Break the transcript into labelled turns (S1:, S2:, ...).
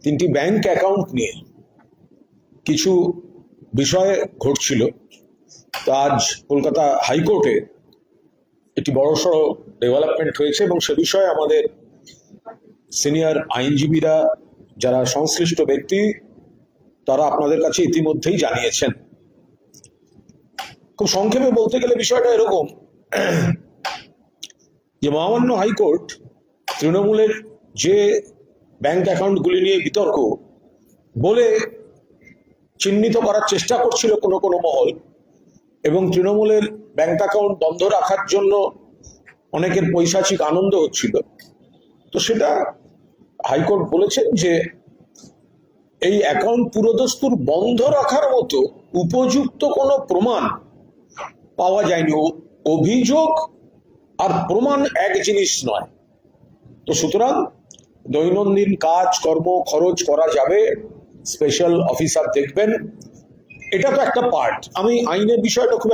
S1: তিনটি bank account নিয়ে কিছু বিষয় ঘটছিল। তো আজ কলকাতা হাইকোর্টে একটি বড়সড় ডেভেলপমেন্ট হয়েছে এবং সে বিষয়ে আমাদের সিনিয়র আইনজীবীরা যারা সংশ্লিষ্ট ব্যক্তি তারা আপনাদের কাছে ইতিমধ্যেই জানিয়েছেন। খুব সংক্ষেপে বলতে গেলে বিষয়টা এরকম যে মহামান্য হাইকোর্ট তৃণমূলের যে ব্যাংক অ্যাকাউন্টগুলি নিয়ে বিতর্ক বলে চিহ্নিত করার চেষ্টা করছিল কোনো কোনো মহল, এবং তৃণমূলের ব্যাংক অ্যাকাউন্ট বন্ধ রাখার জন্য অনেকের পৈশাচিক আনন্দ হচ্ছিল। তো সেটা হাইকোর্ট বলেছেন যে এই অ্যাকাউন্ট পুরোদস্তুর বন্ধ রাখার মতো উপযুক্ত কোনো প্রমাণ পাওয়া যায়নি। অভিযোগ আর প্রমাণ এক জিনিস নয়। তো সুতরাং দৈনন্দিন কাজ কর্ম খরচ করা যাবে, স্পেশাল অফিসার দেখবেন, এটা তো একটা পার্ট। আমি আইনের বিষয়টা খুব